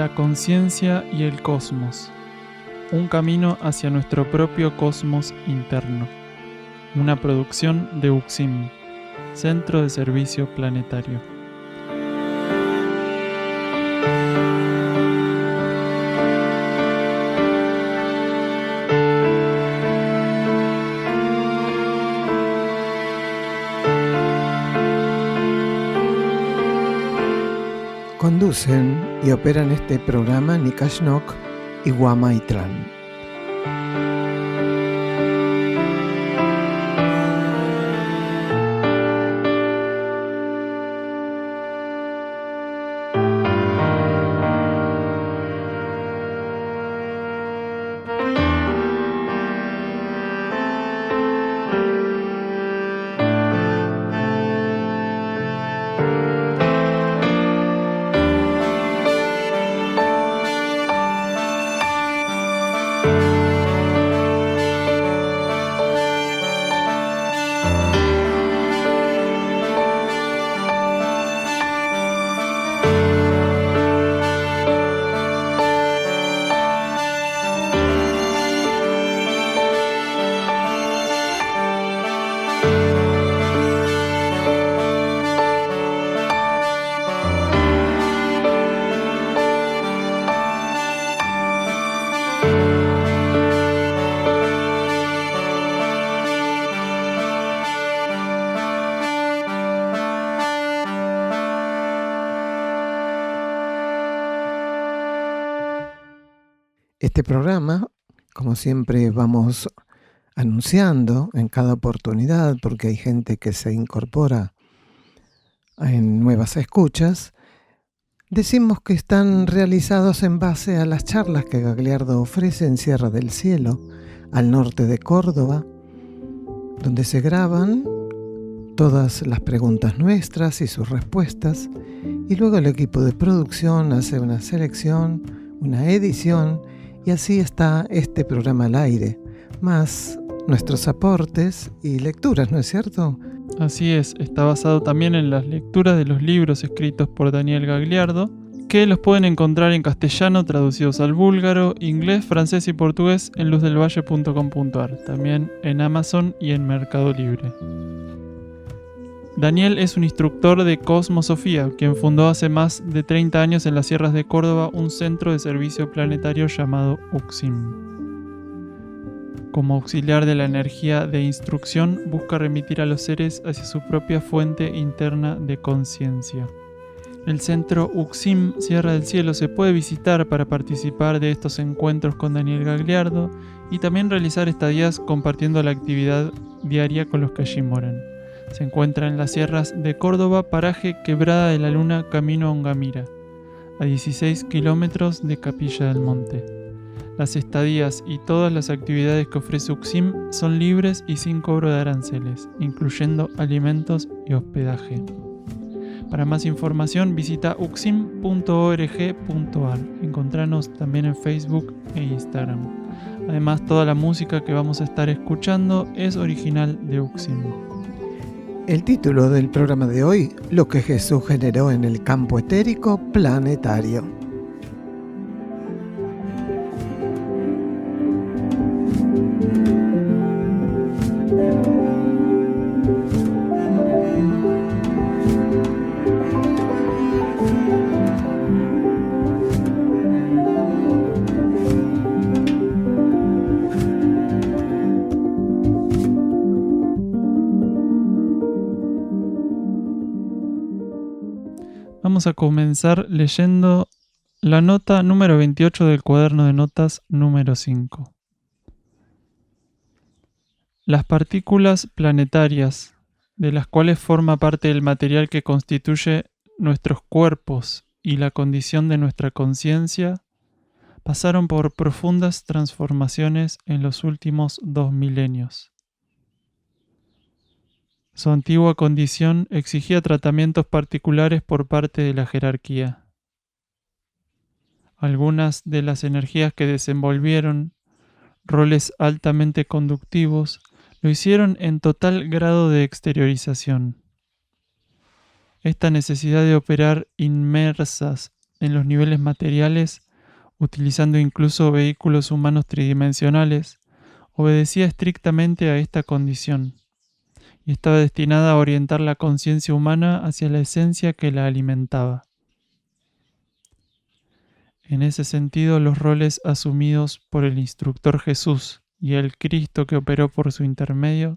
la conciencia y el cosmos. Un camino hacia nuestro propio cosmos interno. Una producción de UXIM, Centro de Servicio Planetario. Conducen y operan este programa Nikash Nok y Guama Itran. Este programa, como siempre, vamos anunciando en cada oportunidad, porque hay gente que se incorpora en nuevas escuchas. Decimos que están realizados en base a las charlas que Gagliardo ofrece en Sierra del Cielo, al norte de Córdoba, donde se graban todas las preguntas nuestras y sus respuestas, y luego el equipo de producción hace una selección, una edición, y así está este programa al aire, más nuestros aportes y lecturas, ¿no es cierto? Así es, está basado también en las lecturas de los libros escritos por Daniel Gagliardo, que los pueden encontrar en castellano traducidos al búlgaro, inglés, francés y portugués en luzdelvalle.com.ar, también en Amazon y en Mercado Libre. Daniel es un instructor de Cosmosofía, quien fundó hace más de 30 años en las sierras de Córdoba un centro de servicio planetario llamado UXIM. Como auxiliar de la energía de instrucción, busca remitir a los seres hacia su propia fuente interna de conciencia. El centro UXIM Sierra del Cielo se puede visitar para participar de estos encuentros con Daniel Gagliardo y también realizar estadías compartiendo la actividad diaria con los que allí moran. Se encuentra en las sierras de Córdoba, paraje Quebrada de la Luna, camino a Ongamira, a 16 kilómetros de Capilla del Monte. Las estadías y todas las actividades que ofrece UXIM son libres y sin cobro de aranceles, incluyendo alimentos y hospedaje. Para más información visita uxim.org.ar. Encontranos también en Facebook e Instagram. Además, toda la música que vamos a estar escuchando es original de UXIM. El título del programa de hoy, lo que Jesús generó en el campo etérico planetario. Vamos a comenzar leyendo la nota número 28 del cuaderno de notas número 5. Las partículas planetarias, de las cuales forma parte el material que constituye nuestros cuerpos y la condición de nuestra conciencia, pasaron por profundas transformaciones en los últimos 2 milenios. Su antigua condición exigía tratamientos particulares por parte de la jerarquía. Algunas de las energías que desenvolvieron roles altamente conductivos lo hicieron en total grado de exteriorización. Esta necesidad de operar inmersas en los niveles materiales, utilizando incluso vehículos humanos tridimensionales, obedecía estrictamente a esta condición y estaba destinada a orientar la conciencia humana hacia la esencia que la alimentaba. En ese sentido, los roles asumidos por el instructor Jesús y el Cristo que operó por su intermedio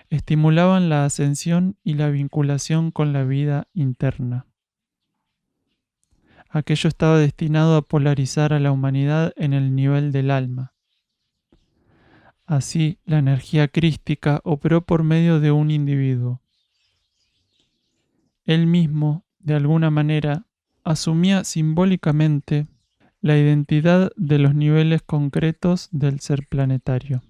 estimulaban la ascensión y la vinculación con la vida interna. Aquello estaba destinado a polarizar a la humanidad en el nivel del alma. Así, la energía crística operó por medio de un individuo. Él mismo, de alguna manera, asumía simbólicamente la identidad de los niveles concretos del ser planetario.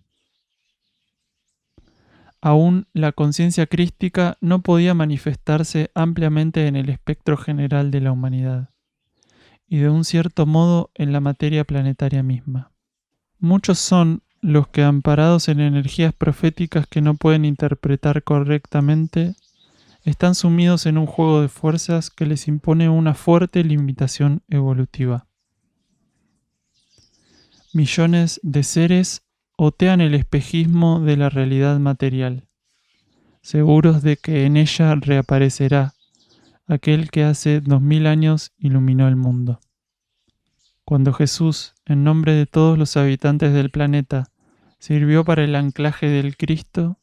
Aún la conciencia crística no podía manifestarse ampliamente en el espectro general de la humanidad, y de un cierto modo en la materia planetaria misma. Muchos son los que, amparados en energías proféticas que no pueden interpretar correctamente, están sumidos en un juego de fuerzas que les impone una fuerte limitación evolutiva. Millones de seres otean el espejismo de la realidad material, seguros de que en ella reaparecerá aquel que hace 2000 años iluminó el mundo. Cuando Jesús, en nombre de todos los habitantes del planeta, sirvió para el anclaje del Cristo,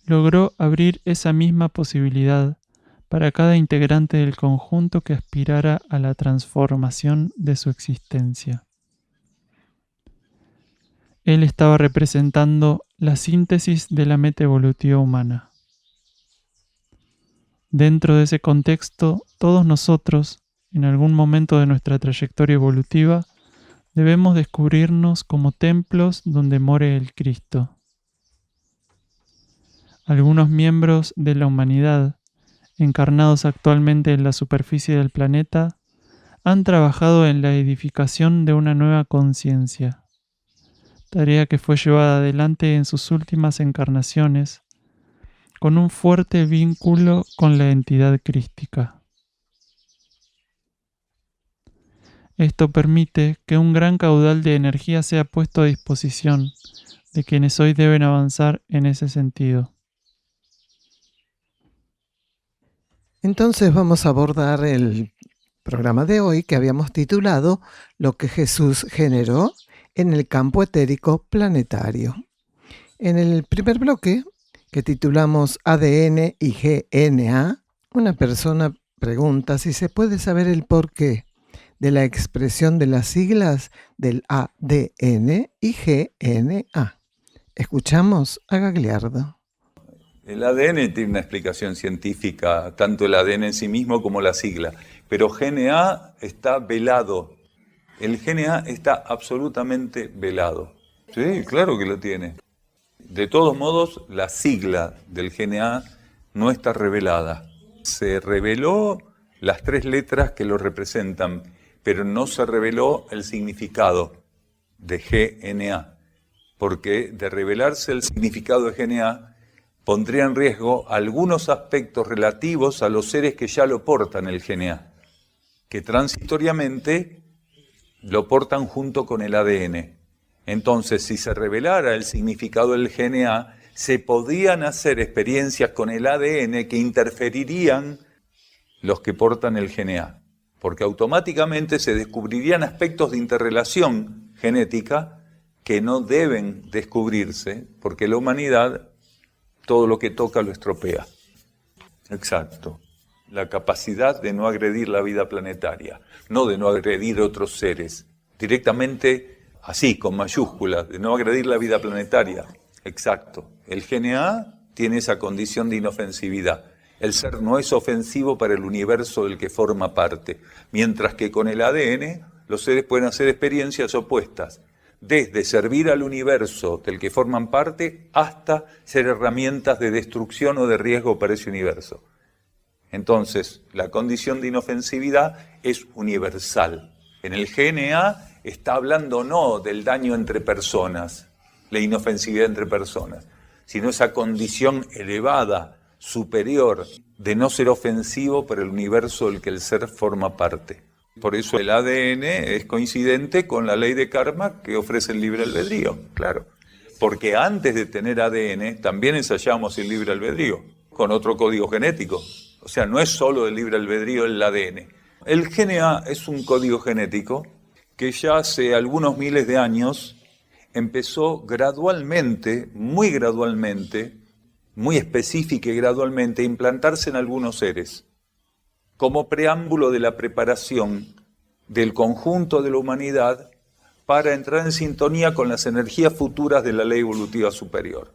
logró abrir esa misma posibilidad para cada integrante del conjunto que aspirara a la transformación de su existencia. Él estaba representando la síntesis de la meta evolutiva humana. Dentro de ese contexto, todos nosotros, en algún momento de nuestra trayectoria evolutiva, debemos descubrirnos como templos donde more el Cristo. Algunos miembros de la humanidad, encarnados actualmente en la superficie del planeta, han trabajado en la edificación de una nueva conciencia, tarea que fue llevada adelante en sus últimas encarnaciones, con un fuerte vínculo con la entidad crística. Esto permite que un gran caudal de energía sea puesto a disposición de quienes hoy deben avanzar en ese sentido. Entonces vamos a abordar el programa de hoy que habíamos titulado Lo que Jesús generó en el campo etérico planetario. En el primer bloque, que titulamos ADN y GNA, una persona pregunta si se puede saber el porqué de la expresión de las siglas del ADN y GNA. Escuchamos a Gagliardo. El ADN tiene una explicación científica, tanto el ADN en sí mismo como la sigla, pero GNA está velado. El GNA está absolutamente velado. Sí, claro que lo tiene. De todos modos, la sigla del GNA no está revelada. Se reveló las 3 letras que lo representan, pero no se reveló el significado de GNA, porque de revelarse el significado de GNA, pondría en riesgo algunos aspectos relativos a los seres que ya lo portan el GNA, que transitoriamente lo portan junto con el ADN. Entonces, si se revelara el significado del GNA, se podían hacer experiencias con el ADN que interferirían los que portan el GNA, porque automáticamente se descubrirían aspectos de interrelación genética que no deben descubrirse, porque la humanidad todo lo que toca lo estropea. Exacto. La capacidad de no agredir la vida planetaria, no de no agredir otros seres. Directamente, así, con mayúsculas, de no agredir la vida planetaria. Exacto. El GNA tiene esa condición de inofensividad. El ser no es ofensivo para el universo del que forma parte, mientras que con el ADN los seres pueden hacer experiencias opuestas, desde servir al universo del que forman parte hasta ser herramientas de destrucción o de riesgo para ese universo. Entonces, la condición de inofensividad es universal. En el GNA está hablando no del daño entre personas, la inofensividad entre personas, sino esa condición elevada, superior, de no ser ofensivo para el universo del que el ser forma parte. Por eso el ADN es coincidente con la ley de karma que ofrece el libre albedrío, claro. Porque antes de tener ADN también ensayamos el libre albedrío con otro código genético. O sea, no es solo el libre albedrío el ADN. El GNA es un código genético que ya hace algunos miles de años empezó gradualmente, muy específica y gradualmente, a implantarse en algunos seres, como preámbulo de la preparación del conjunto de la humanidad para entrar en sintonía con las energías futuras de la ley evolutiva superior.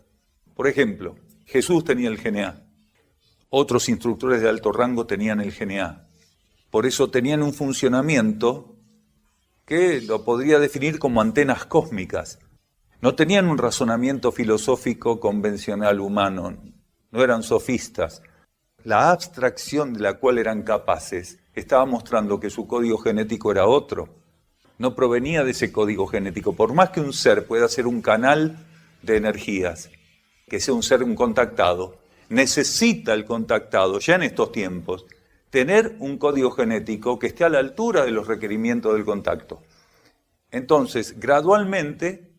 Por ejemplo, Jesús tenía el GNA, otros instructores de alto rango tenían el GNA. Por eso tenían un funcionamiento que lo podría definir como antenas cósmicas. No tenían un razonamiento filosófico convencional humano, no eran sofistas. La abstracción de la cual eran capaces estaba mostrando que su código genético era otro. No provenía de ese código genético. Por más que un ser pueda ser un canal de energías, que sea un ser un contactado, necesita el contactado, ya en estos tiempos, tener un código genético que esté a la altura de los requerimientos del contacto. Entonces, gradualmente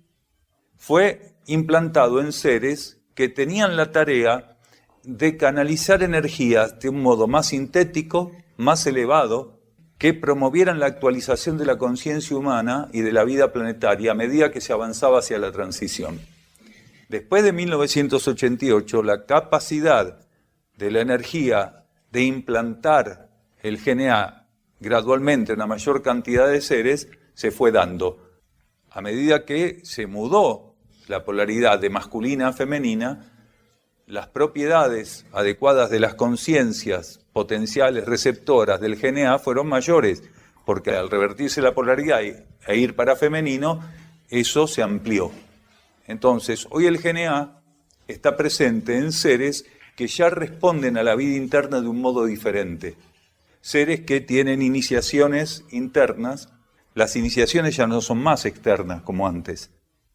fue implantado en seres que tenían la tarea de canalizar energías de un modo más sintético, más elevado, que promovieran la actualización de la conciencia humana y de la vida planetaria a medida que se avanzaba hacia la transición. Después de 1988, la capacidad de la energía de implantar el GNA gradualmente en una mayor cantidad de seres se fue dando. A medida que se mudó la polaridad de masculina a femenina, las propiedades adecuadas de las conciencias potenciales receptoras del GNA fueron mayores, porque al revertirse la polaridad e ir para femenino, eso se amplió. Entonces, hoy el GNA está presente en seres que ya responden a la vida interna de un modo diferente. Seres que tienen iniciaciones internas. Las iniciaciones ya no son más externas como antes.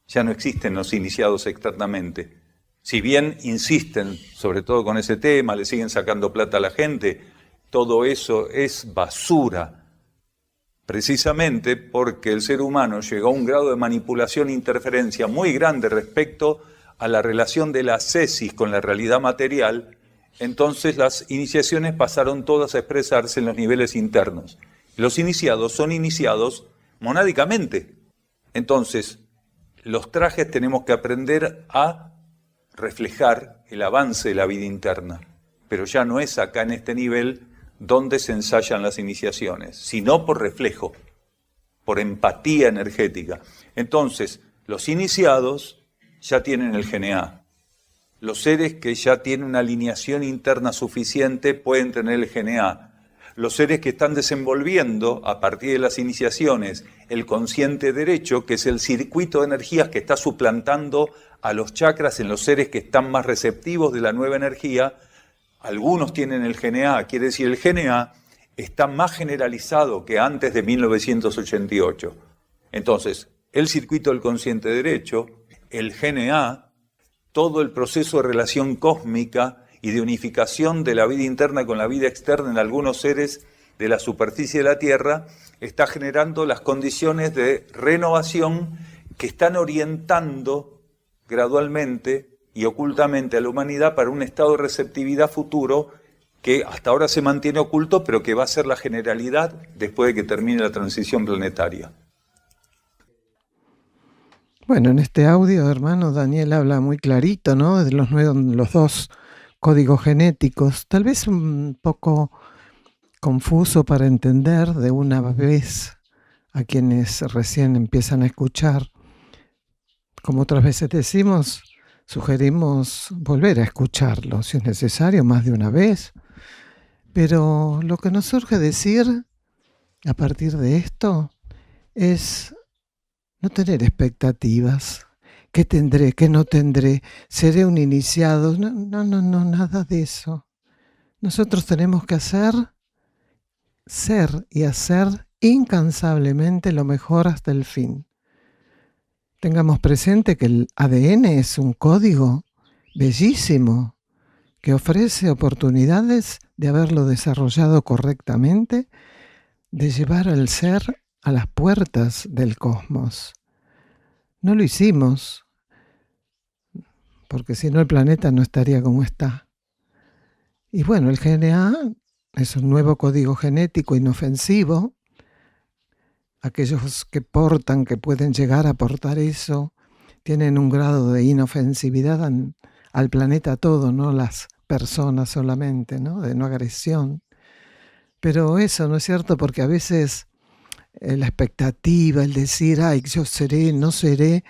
Ya no existen los iniciados externamente. Si bien insisten, sobre todo con ese tema, le siguen sacando plata a la gente, todo eso es basura. Precisamente porque el ser humano llegó a un grado de manipulación e interferencia muy grande respecto a la relación de la ascesis con la realidad material, entonces las iniciaciones pasaron todas a expresarse en los niveles internos. Los iniciados son iniciados monádicamente. Entonces, los trajes tenemos que aprender a reflejar el avance de la vida interna, pero ya no es acá en este nivel donde se ensayan las iniciaciones, sino por reflejo, por empatía energética. Entonces, los iniciados ya tienen el GNA. Los seres que ya tienen una alineación interna suficiente pueden tener el GNA. Los seres que están desenvolviendo a partir de las iniciaciones el consciente derecho, que es el circuito de energías que está suplantando a los chakras en los seres que están más receptivos de la nueva energía, algunos tienen el GNA, quiere decir el GNA está más generalizado que antes de 1988. Entonces, el circuito del consciente derecho, el GNA, todo el proceso de relación cósmica y de unificación de la vida interna con la vida externa en algunos seres de la superficie de la Tierra, está generando las condiciones de renovación que están orientando gradualmente y ocultamente a la humanidad para un estado de receptividad futuro que hasta ahora se mantiene oculto, pero que va a ser la generalidad después de que termine la transición planetaria. Bueno, en este audio, hermano, Daniel habla muy clarito, ¿no? De los dos códigos genéticos, tal vez un poco confuso para entender de una vez a quienes recién empiezan a escuchar. Como otras veces decimos, sugerimos volver a escucharlo, si es necesario, más de una vez. Pero lo que nos surge decir a partir de esto es no tener expectativas. ¿Qué tendré? ¿Qué no tendré? ¿Seré un iniciado? No, nada de eso. Nosotros tenemos que ser y hacer incansablemente lo mejor hasta el fin. Tengamos presente que el ADN es un código bellísimo que ofrece oportunidades de haberlo desarrollado correctamente de llevar al ser a las puertas del cosmos. No lo hicimos, porque si no el planeta no estaría como está. Y bueno, el GNA es un nuevo código genético inofensivo. Aquellos que portan, que pueden llegar a portar eso, tienen un grado de inofensividad al planeta todo, no las personas solamente, ¿no? De no agresión. Pero eso no es cierto, porque a veces la expectativa, el decir, ay, yo seré, no seré,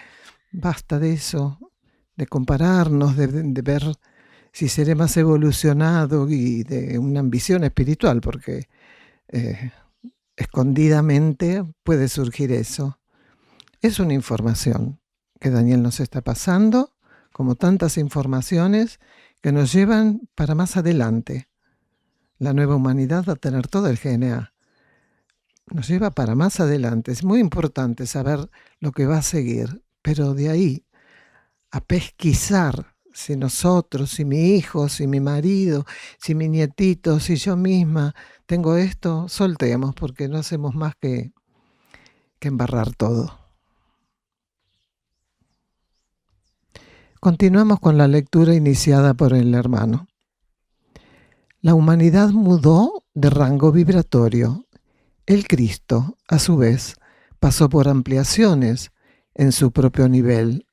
basta de eso, de compararnos, de ver si seré más evolucionado y de una ambición espiritual, porque escondidamente puede surgir eso. Es una información que Daniel nos está pasando, como tantas informaciones que nos llevan para más adelante. La nueva humanidad va a tener todo el GNA. Nos lleva para más adelante. Es muy importante saber lo que va a seguir, pero de ahí a pesquisar si nosotros, si mi hijo, si mi marido, si mi nietito, si yo misma tengo esto, soltemos, porque no hacemos más que embarrar todo. Continuamos con la lectura iniciada por el hermano. La humanidad mudó de rango vibratorio. El Cristo, a su vez, pasó por ampliaciones en su propio nivel.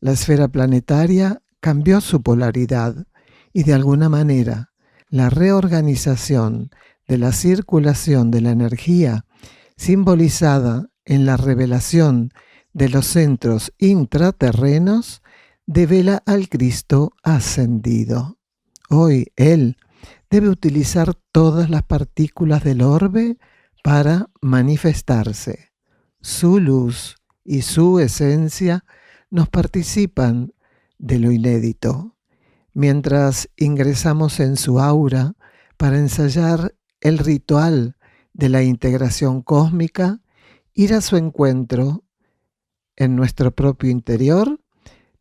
La esfera planetaria cambió su polaridad y, de alguna manera, la reorganización de la circulación de la energía, simbolizada en la revelación de los centros intraterrenos, devela al Cristo ascendido. Hoy Él debe utilizar todas las partículas del orbe para manifestarse. Su luz y su esencia nos participan de lo inédito, mientras ingresamos en su aura para ensayar el ritual de la integración cósmica. Ir a su encuentro en nuestro propio interior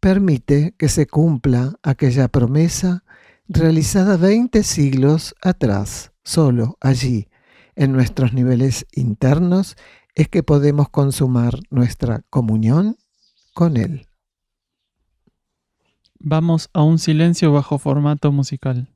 permite que se cumpla aquella promesa realizada 20 siglos atrás. Solo allí, en nuestros niveles internos, es que podemos consumar nuestra comunión con Él. Vamos a un silencio bajo formato musical.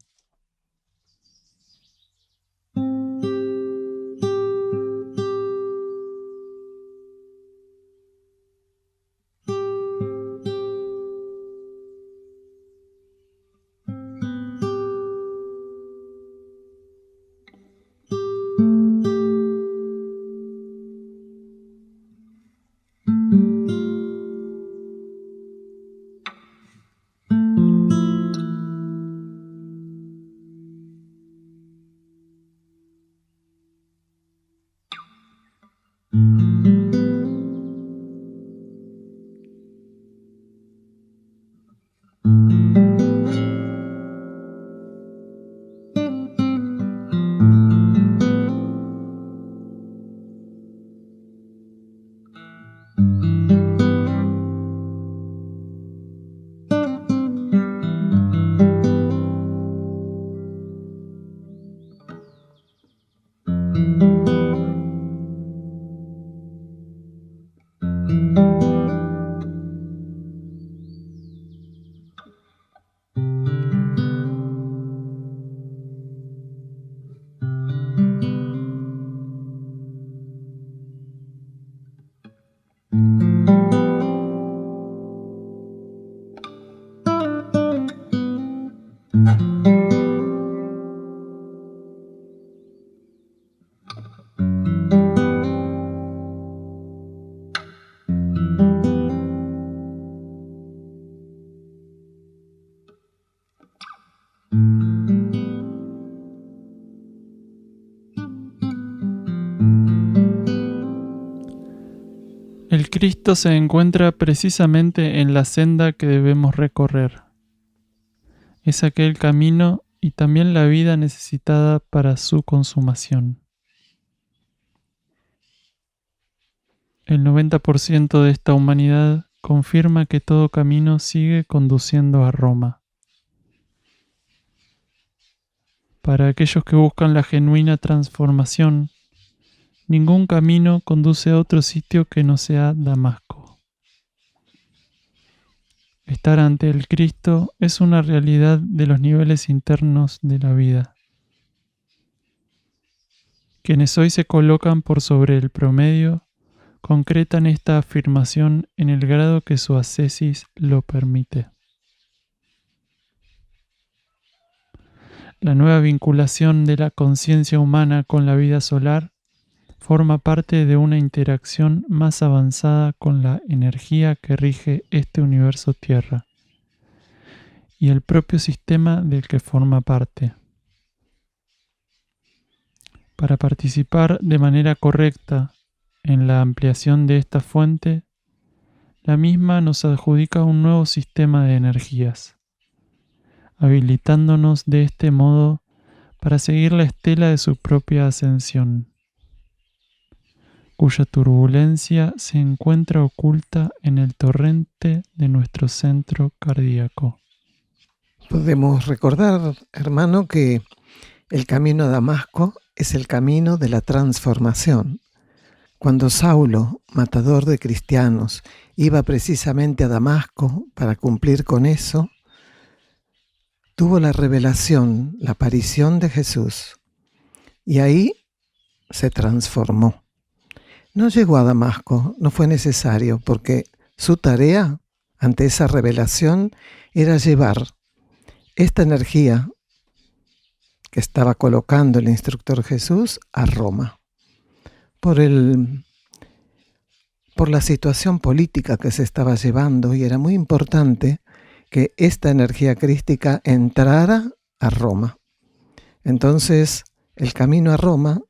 El Cristo se encuentra precisamente en la senda que debemos recorrer. Es aquel camino y también la vida necesitada para su consumación. El 90% de esta humanidad confirma que todo camino sigue conduciendo a Roma. Para aquellos que buscan la genuina transformación, Ningún camino conduce a otro sitio que no sea Damasco. Estar ante el Cristo es una realidad de los niveles internos de la vida. Quienes hoy se colocan por sobre el promedio concretan esta afirmación en el grado que su ascesis lo permite. La nueva vinculación de la conciencia humana con la vida solar forma parte de una interacción más avanzada con la energía que rige este universo Tierra y el propio sistema del que forma parte. Para participar de manera correcta en la ampliación de esta fuente, la misma nos adjudica un nuevo sistema de energías, habilitándonos de este modo para seguir la estela de su propia ascensión, cuya turbulencia se encuentra oculta en el torrente de nuestro centro cardíaco. Podemos recordar, hermano, que el camino a Damasco es el camino de la transformación. Cuando Saulo, matador de cristianos, iba precisamente a Damasco para cumplir con eso, tuvo la revelación, la aparición de Jesús, y ahí se transformó. No llegó a Damasco, no fue necesario, porque su tarea ante esa revelación era llevar esta energía que estaba colocando el instructor Jesús a Roma. Por la situación política que se estaba llevando, y era muy importante que esta energía crística entrara a Roma. Entonces, el camino a Roma,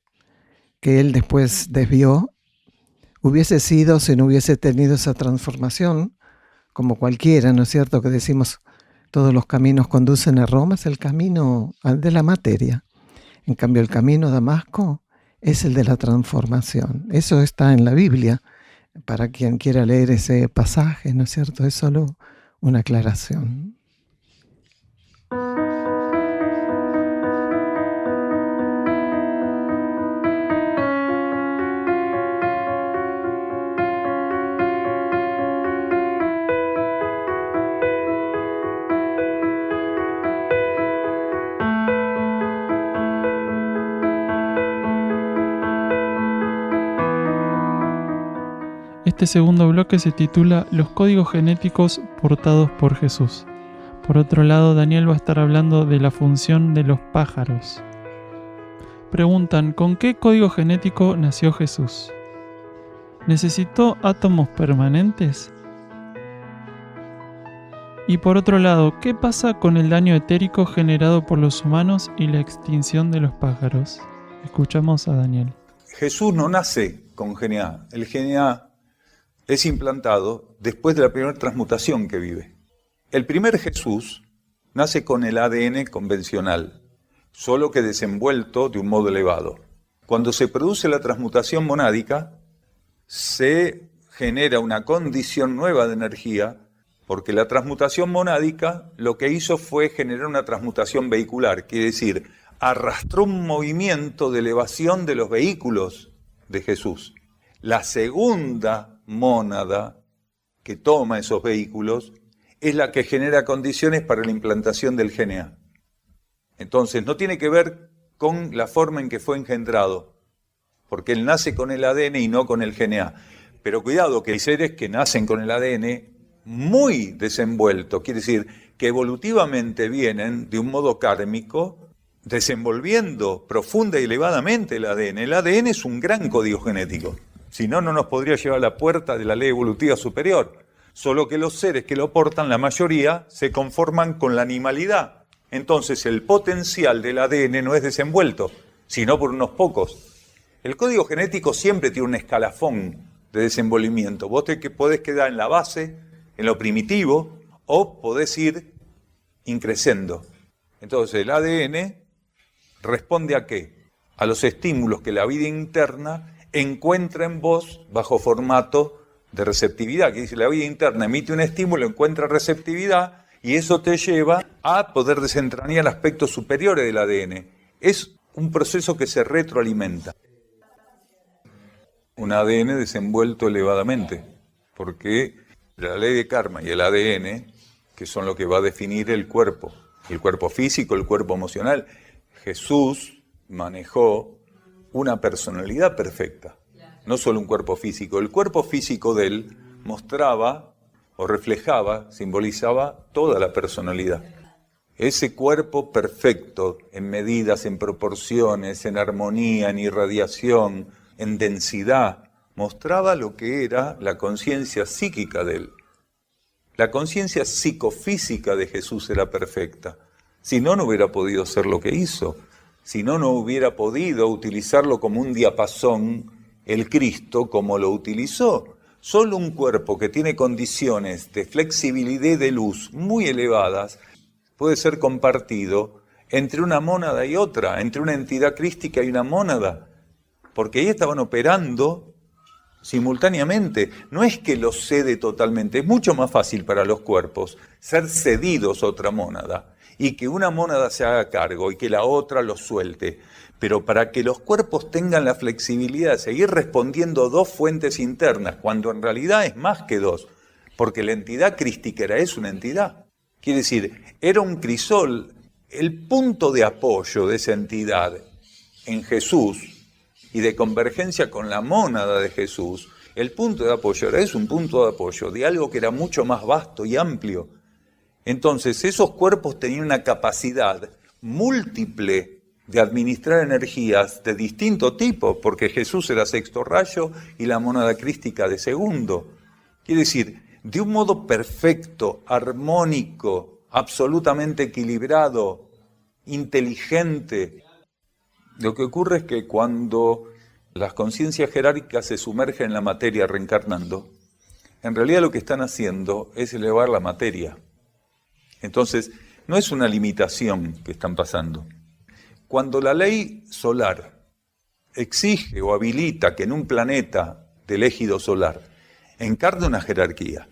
que él después desvió, hubiese sido, si no hubiese tenido esa transformación, como cualquiera, ¿no es cierto?, que decimos todos los caminos conducen a Roma, es el camino de la materia. En cambio, el camino a Damasco es el de la transformación. Eso está en la Biblia, para quien quiera leer ese pasaje, ¿no es cierto?, es solo una aclaración. Este segundo bloque se titula Los códigos genéticos portados por Jesús. Por otro lado, Daniel va a estar hablando de la función de los pájaros. Preguntan, ¿con qué código genético nació Jesús? ¿Necesitó átomos permanentes? Y por otro lado, ¿qué pasa con el daño etérico generado por los humanos y la extinción de los pájaros? Escuchamos a Daniel. Jesús no nace con GNA. El GNA es implantado después de la primera transmutación que vive. El primer Jesús nace con el ADN convencional, solo que desenvuelto de un modo elevado. Cuando se produce la transmutación monádica, se genera una condición nueva de energía, porque la transmutación monádica lo que hizo fue generar una transmutación vehicular, quiere decir, arrastró un movimiento de elevación de los vehículos de Jesús. La segunda mónada que toma esos vehículos es la que genera condiciones para la implantación del GNA. Entonces no tiene que ver con la forma en que fue engendrado, porque él nace con el ADN y no con el GNA. Pero cuidado, que hay seres que nacen con el ADN muy desenvuelto, quiere decir que evolutivamente vienen de un modo kármico, desenvolviendo profunda y elevadamente el ADN. El ADN es un gran código genético. Si no, no nos podría llevar a la puerta de la ley evolutiva superior. Solo que los seres que lo portan, la mayoría, se conforman con la animalidad. Entonces el potencial del ADN no es desenvuelto, sino por unos pocos. El código genético siempre tiene un escalafón de desenvolvimiento. Vos podés quedar en la base, en lo primitivo, o podés ir increciendo. Entonces el ADN responde ¿a qué? A los estímulos que la vida interna encuentra en vos bajo formato de receptividad, que dice la vida interna emite un estímulo, encuentra receptividad y eso te lleva a poder desentrañar aspectos superiores del ADN. Es un proceso que se retroalimenta. un ADN desenvuelto elevadamente, porque la ley de karma y el ADN, que son lo que va a definir el cuerpo físico, el cuerpo emocional, Jesús manejó una personalidad perfecta, no solo un cuerpo físico. El cuerpo físico de él mostraba o reflejaba, simbolizaba toda la personalidad. Ese cuerpo perfecto, en medidas, en proporciones, en armonía, en irradiación, en densidad, mostraba lo que era la conciencia psíquica de él. La conciencia psicofísica de Jesús era perfecta. Si no, no hubiera podido hacer lo que hizo. Si no, no hubiera podido utilizarlo como un diapasón el Cristo como lo utilizó. Solo un cuerpo que tiene condiciones de flexibilidad y de luz muy elevadas puede ser compartido entre una mónada y otra, entre una entidad crística y una mónada, porque ahí estaban operando simultáneamente. No es que los cede totalmente, es mucho más fácil para los cuerpos ser cedidos a otra mónada y que una mónada se haga cargo y que la otra los suelte. Pero para que los cuerpos tengan la flexibilidad de seguir respondiendo dos fuentes internas, cuando en realidad es más que dos, porque la entidad crística es una entidad. Quiere decir, era un crisol, el punto de apoyo de esa entidad en Jesús y de convergencia con la mónada de Jesús, el punto de apoyo es un punto de apoyo de algo que era mucho más vasto y amplio. Entonces, esos cuerpos tenían una capacidad múltiple de administrar energías de distinto tipo, porque Jesús era sexto rayo y la mónada crística de segundo. Quiere decir, de un modo perfecto, armónico, absolutamente equilibrado, inteligente. Lo que ocurre es que cuando las conciencias jerárquicas se sumergen en la materia reencarnando, en realidad lo que están haciendo es elevar la materia. Entonces, no es una limitación que están pasando. Cuando la ley solar exige o habilita que en un planeta del ejido solar encarna una jerarquía,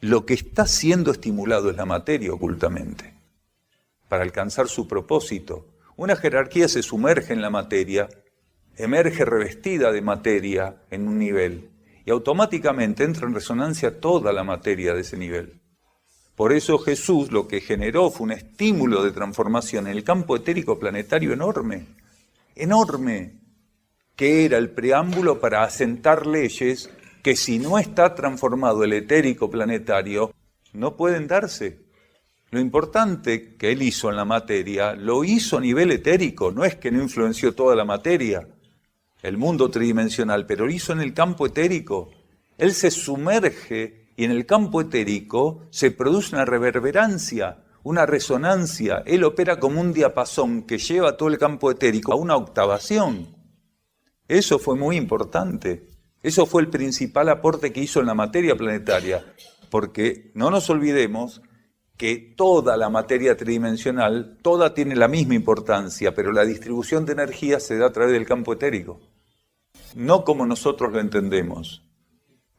lo que está siendo estimulado es la materia ocultamente, para alcanzar su propósito. Una jerarquía se sumerge en la materia, emerge revestida de materia en un nivel, y automáticamente entra en resonancia toda la materia de ese nivel. Por eso Jesús lo que generó fue un estímulo de transformación en el campo etérico planetario enorme, enorme, que era el preámbulo para asentar leyes que si no está transformado el etérico planetario, no pueden darse. Lo importante que él hizo en la materia, lo hizo a nivel etérico, no es que no influenció toda la materia, el mundo tridimensional, pero lo hizo en el campo etérico. Él se sumerge y en el campo etérico se produce una reverberancia, una resonancia. Él opera como un diapasón que lleva todo el campo etérico a una octavación. Eso fue muy importante. Eso fue el principal aporte que hizo en la materia planetaria, porque no nos olvidemos que toda la materia tridimensional, toda tiene la misma importancia, pero la distribución de energía se da a través del campo etérico. No como nosotros lo entendemos,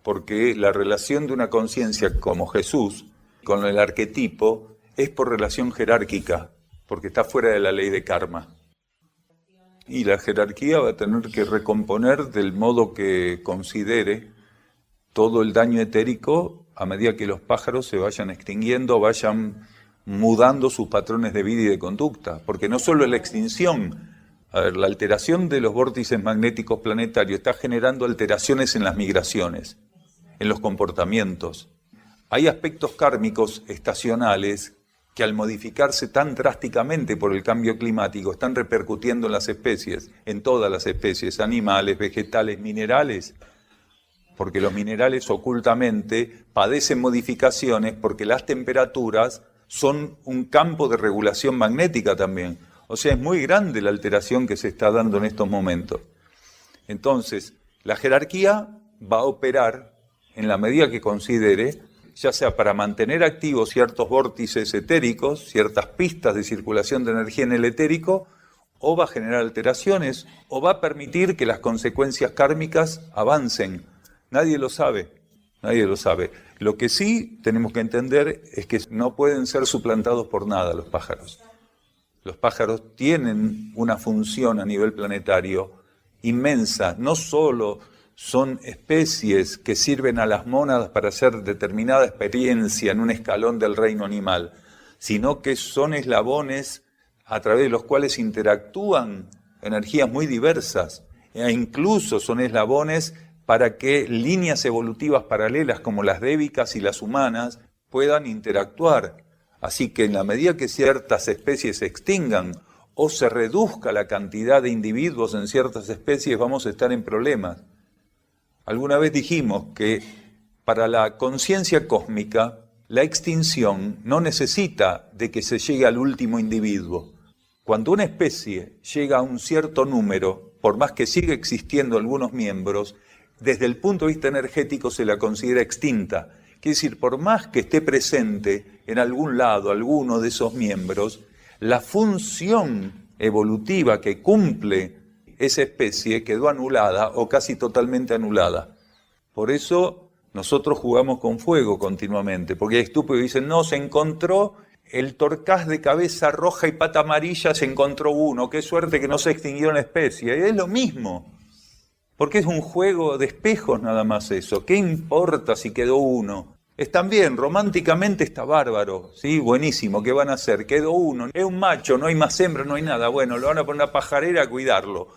porque la relación de una conciencia como Jesús con el arquetipo es por relación jerárquica, porque está fuera de la ley de karma. Y la jerarquía va a tener que recomponer del modo que considere todo el daño etérico a medida que los pájaros se vayan extinguiendo, vayan mudando sus patrones de vida y de conducta. Porque no solo es la extinción, la alteración de los vórtices magnéticos planetarios está generando alteraciones en las migraciones, en los comportamientos. Hay aspectos kármicos estacionales que al modificarse tan drásticamente por el cambio climático están repercutiendo en las especies, en todas las especies, animales, vegetales, minerales, porque los minerales ocultamente padecen modificaciones porque las temperaturas son un campo de regulación magnética también. O sea, es muy grande la alteración que se está dando en estos momentos. Entonces, la jerarquía va a operar en la medida que considere, ya sea para mantener activos ciertos vórtices etéricos, ciertas pistas de circulación de energía en el etérico, o va a generar alteraciones, o va a permitir que las consecuencias kármicas avancen. Nadie lo sabe, nadie lo sabe. Lo que sí tenemos que entender es que no pueden ser suplantados por nada los pájaros. Los pájaros tienen una función a nivel planetario inmensa, no solo son especies que sirven a las mónadas para hacer determinada experiencia en un escalón del reino animal, sino que son eslabones a través de los cuales interactúan energías muy diversas, e incluso son eslabones para que líneas evolutivas paralelas como las débicas y las humanas puedan interactuar. Así que en la medida que ciertas especies se extingan o se reduzca la cantidad de individuos en ciertas especies, vamos a estar en problemas. Alguna vez dijimos que para la conciencia cósmica, la extinción no necesita de que se llegue al último individuo. Cuando una especie llega a un cierto número, por más que siga existiendo algunos miembros, desde el punto de vista energético se la considera extinta. Quiere decir, por más que esté presente en algún lado alguno de esos miembros, la función evolutiva que cumple esa especie quedó anulada o casi totalmente anulada. Por eso nosotros jugamos con fuego continuamente, porque hay estúpidos que dicen, no, se encontró el torcaz de cabeza roja y pata amarilla, se encontró uno, qué suerte que no se extinguió la especie. Y es lo mismo, porque es un juego de espejos nada más eso. ¿Qué importa si quedó uno? Están bien, románticamente está bárbaro, ¿sí? Buenísimo, ¿qué van a hacer? Quedó uno, es un macho, no hay más hembra, no hay nada. Bueno, lo van a poner una pajarera a cuidarlo.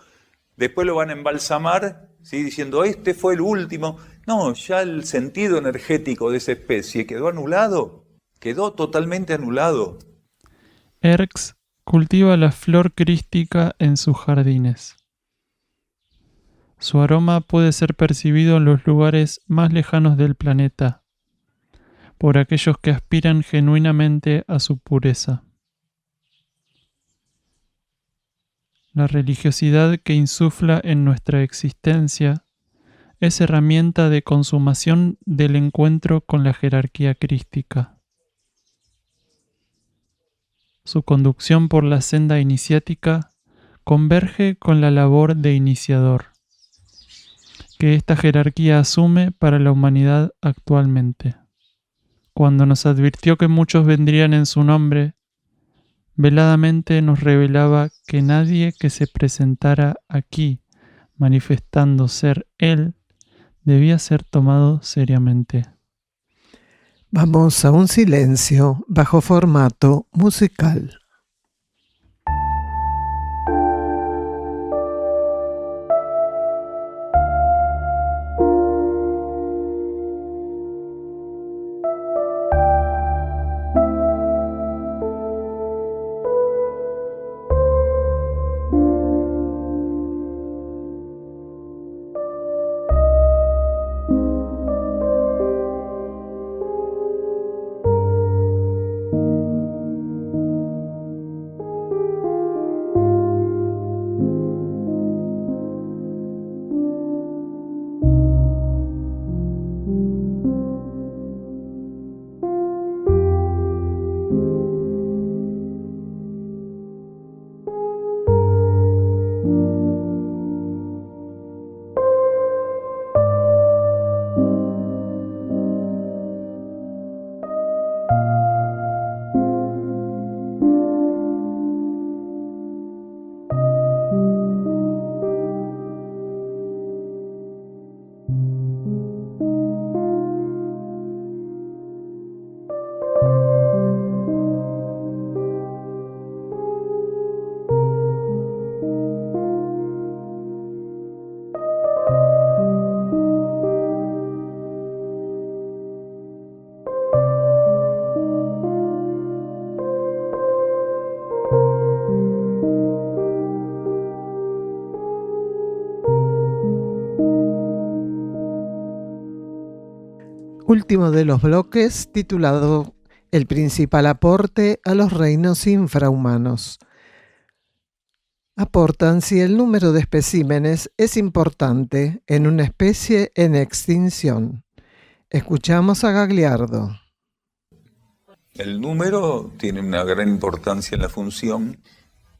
Después lo van a embalsamar, ¿sí? Diciendo, este fue el último. No, ya el sentido energético de esa especie quedó anulado, quedó totalmente anulado. Erx cultiva la flor crística en sus jardines. Su aroma puede ser percibido en los lugares más lejanos del planeta, por aquellos que aspiran genuinamente a su pureza. La religiosidad que insufla en nuestra existencia es herramienta de consumación del encuentro con la jerarquía crística. Su conducción por la senda iniciática converge con la labor de iniciador que esta jerarquía asume para la humanidad actualmente. Cuando nos advirtió que muchos vendrían en su nombre, veladamente nos revelaba que nadie que se presentara aquí manifestando ser Él debía ser tomado seriamente. Vamos a un silencio bajo formato musical. Último de los bloques, titulado El principal aporte a los reinos infrahumanos. Aportan si el número de especímenes es importante en una especie en extinción. Escuchamos a Gagliardo. El número tiene una gran importancia en la función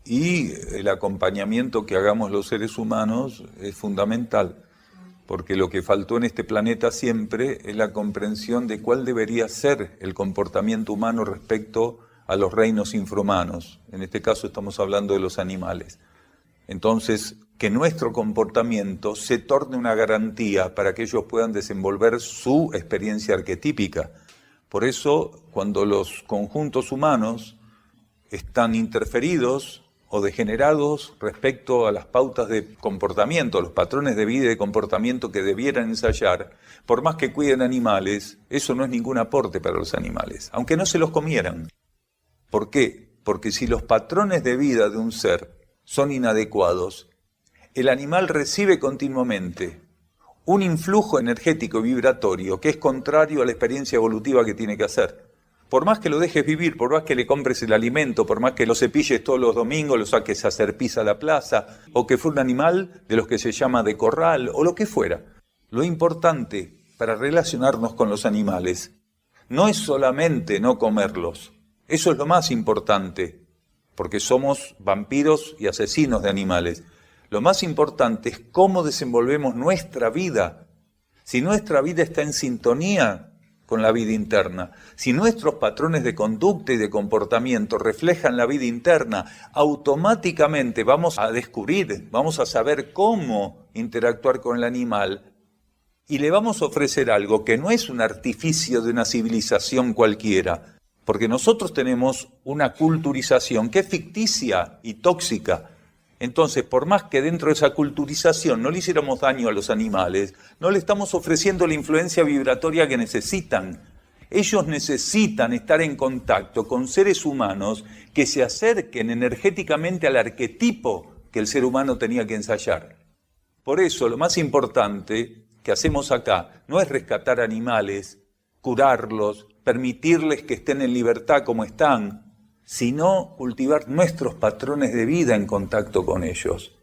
y el acompañamiento que hagamos los seres humanos es fundamental. Porque lo que faltó en este planeta siempre es la comprensión de cuál debería ser el comportamiento humano respecto a los reinos infrahumanos. En este caso estamos hablando de los animales. Entonces, que nuestro comportamiento se torne una garantía para que ellos puedan desenvolver su experiencia arquetípica. Por eso, cuando los conjuntos humanos están interferidos o degenerados respecto a las pautas de comportamiento, los patrones de vida y de comportamiento que debieran ensayar, por más que cuiden animales, eso no es ningún aporte para los animales, aunque no se los comieran. ¿Por qué? Porque si los patrones de vida de un ser son inadecuados, el animal recibe continuamente un influjo energético y vibratorio que es contrario a la experiencia evolutiva que tiene que hacer. Por más que lo dejes vivir, por más que le compres el alimento, por más que lo cepilles todos los domingos, lo saques a hacer pis a la plaza, o que fue un animal de los que se llama de corral, o lo que fuera. Lo importante para relacionarnos con los animales no es solamente no comerlos. Eso es lo más importante, porque somos vampiros y asesinos de animales. Lo más importante es cómo desenvolvemos nuestra vida. Si nuestra vida está en sintonía con la vida interna, si nuestros patrones de conducta y de comportamiento reflejan la vida interna, automáticamente vamos a descubrir, vamos a saber cómo interactuar con el animal y le vamos a ofrecer algo que no es un artificio de una civilización cualquiera, porque nosotros tenemos una culturización que es ficticia y tóxica. Entonces, por más que dentro de esa culturización no le hiciéramos daño a los animales, no le estamos ofreciendo la influencia vibratoria que necesitan. Ellos necesitan estar en contacto con seres humanos que se acerquen energéticamente al arquetipo que el ser humano tenía que ensayar. Por eso, lo más importante que hacemos acá no es rescatar animales, curarlos, permitirles que estén en libertad como están, sino cultivar nuestros patrones de vida en contacto con ellos.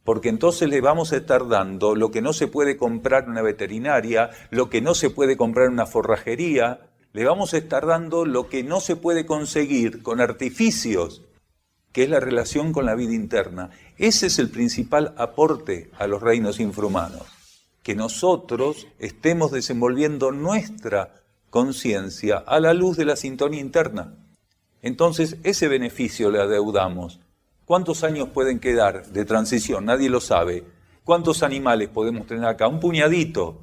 Porque entonces le vamos a estar dando lo que no se puede comprar en una veterinaria, lo que no se puede comprar en una forrajería, le vamos a estar dando lo que no se puede conseguir con artificios, que es la relación con la vida interna. Ese es el principal aporte a los reinos infrahumanos, que nosotros estemos desenvolviendo nuestra conciencia a la luz de la sintonía interna. Entonces, ese beneficio le adeudamos. ¿Cuántos años pueden quedar de transición? Nadie lo sabe. ¿Cuántos animales podemos tener acá? Un puñadito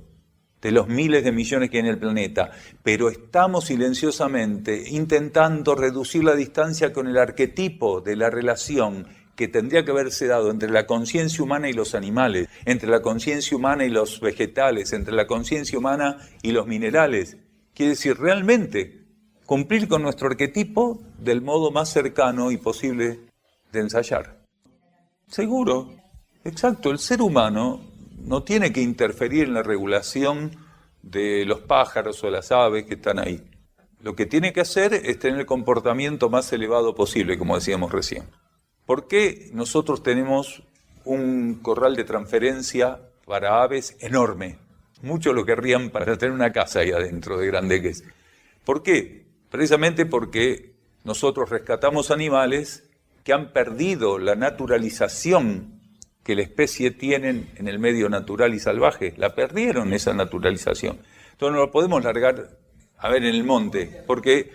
de los miles de millones que hay en el planeta. Pero estamos silenciosamente intentando reducir la distancia con el arquetipo de la relación que tendría que haberse dado entre la conciencia humana y los animales, entre la conciencia humana y los vegetales, entre la conciencia humana y los minerales. Quiere decir, realmente cumplir con nuestro arquetipo del modo más cercano y posible de ensayar. Seguro, exacto, el ser humano no tiene que interferir en la regulación de los pájaros o las aves que están ahí. Lo que tiene que hacer es tener el comportamiento más elevado posible, como decíamos recién. ¿Por qué nosotros tenemos un corral de transferencia para aves enorme? Muchos lo querrían para tener una casa ahí adentro de grande que es. ¿Por qué? Precisamente porque nosotros rescatamos animales que han perdido la naturalización que la especie tiene en el medio natural y salvaje. La perdieron esa naturalización. Entonces no lo podemos largar a ver en el monte, porque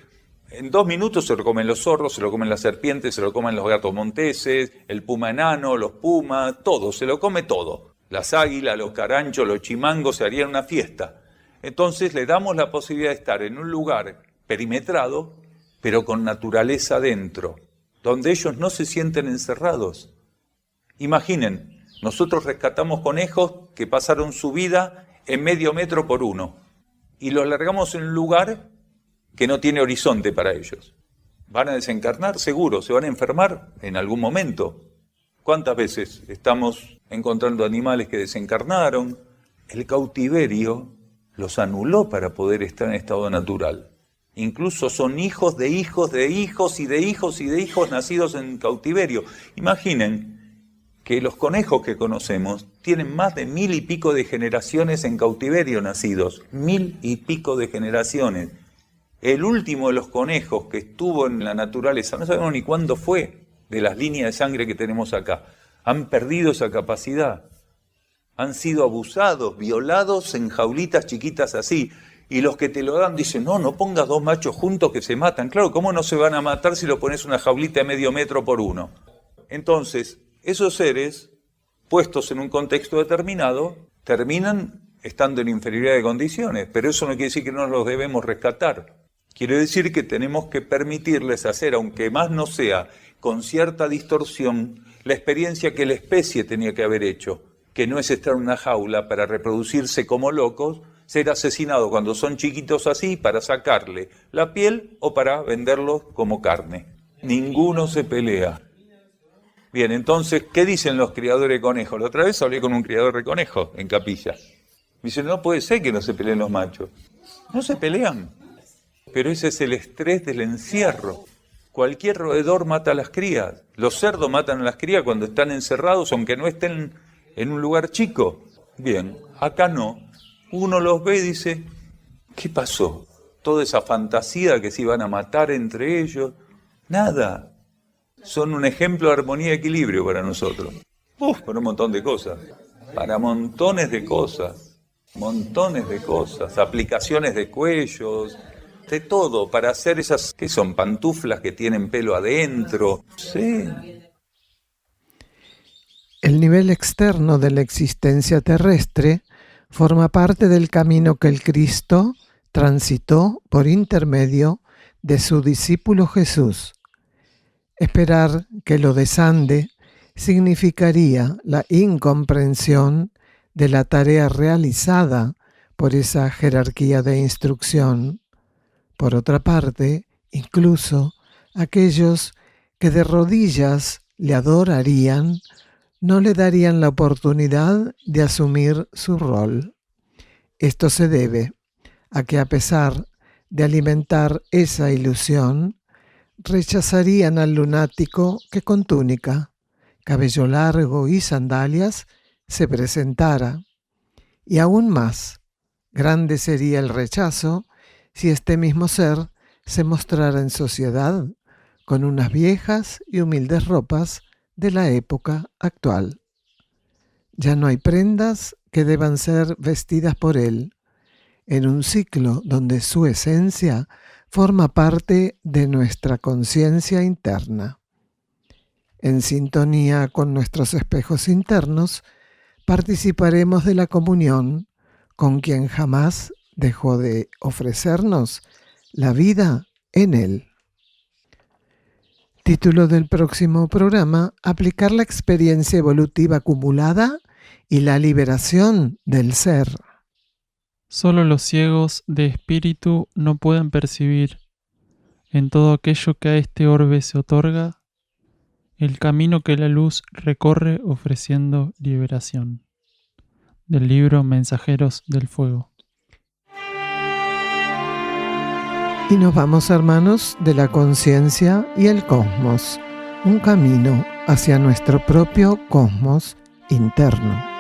en 2 minutos se lo comen los zorros, se lo comen las serpientes, se lo comen los gatos monteses, el puma enano, los pumas, todo, se lo come todo. Las águilas, los caranchos, los chimangos, se harían una fiesta. Entonces le damos la posibilidad de estar en un lugar perimetrado, pero con naturaleza dentro, donde ellos no se sienten encerrados. Imaginen, nosotros rescatamos conejos que pasaron su vida en medio metro por uno y los largamos en un lugar que no tiene horizonte para ellos. ¿Van a desencarnar? Seguro, se van a enfermar en algún momento. ¿Cuántas veces estamos encontrando animales que desencarnaron? El cautiverio los anuló para poder estar en estado natural. Incluso son hijos de hijos de hijos y de hijos y de hijos nacidos en cautiverio. Imaginen que los conejos que conocemos tienen más de 1000 y pico de generaciones en cautiverio nacidos. 1000 y pico de generaciones. El último de los conejos que estuvo en la naturaleza, no sabemos ni cuándo fue, de las líneas de sangre que tenemos acá. Han perdido esa capacidad. Han sido abusados, violados en jaulitas chiquitas así. Y los que te lo dan dicen, no pongas 2 machos juntos que se matan. Claro, ¿cómo no se van a matar si lo pones una jaulita de medio metro por uno? Entonces, esos seres puestos en un contexto determinado, terminan estando en inferioridad de condiciones, pero eso no quiere decir que no los debemos rescatar. Quiere decir que tenemos que permitirles hacer, aunque más no sea, con cierta distorsión, la experiencia que la especie tenía que haber hecho, que no es estar en una jaula para reproducirse como locos, ser asesinado cuando son chiquitos así para sacarle la piel o para venderlos como carne. Ninguno se pelea. Bien, entonces, ¿qué dicen los criadores de conejos? La otra vez hablé con un criador de conejos en Capilla. Me dice, no puede ser que no se peleen los machos. No se pelean. Pero ese es el estrés del encierro. Cualquier roedor mata a las crías. Los cerdos matan a las crías cuando están encerrados, aunque no estén en un lugar chico. Bien, acá no. Uno los ve y dice, ¿qué pasó? Toda esa fantasía que se iban a matar entre ellos. Nada. Son un ejemplo de armonía y equilibrio para nosotros. Para un montón de cosas. Para montones de cosas. Montones de cosas. Aplicaciones de cuellos. De todo. Para hacer esas, ¿qué son? Pantuflas que tienen pelo adentro. Sí. El nivel externo de la existencia terrestre forma parte del camino que el Cristo transitó por intermedio de su discípulo Jesús. Esperar que lo desande significaría la incomprensión de la tarea realizada por esa jerarquía de instrucción. Por otra parte, incluso aquellos que de rodillas le adorarían no le darían la oportunidad de asumir su rol. Esto se debe a que, a pesar de alimentar esa ilusión, rechazarían al lunático que con túnica, cabello largo y sandalias se presentara. Y aún más, grande sería el rechazo si este mismo ser se mostrara en sociedad con unas viejas y humildes ropas de la época actual. Ya no hay prendas que deban ser vestidas por él, en un ciclo donde su esencia forma parte de nuestra conciencia interna. En sintonía con nuestros espejos internos, participaremos de la comunión con quien jamás dejó de ofrecernos la vida en él. Título del próximo programa: Aplicar la experiencia evolutiva acumulada y la liberación del ser. Solo los ciegos de espíritu no pueden percibir, en todo aquello que a este orbe se otorga, el camino que la luz recorre ofreciendo liberación. Del libro Mensajeros del Fuego. Y nos vamos, hermanos, de la conciencia y el cosmos, un camino hacia nuestro propio cosmos interno.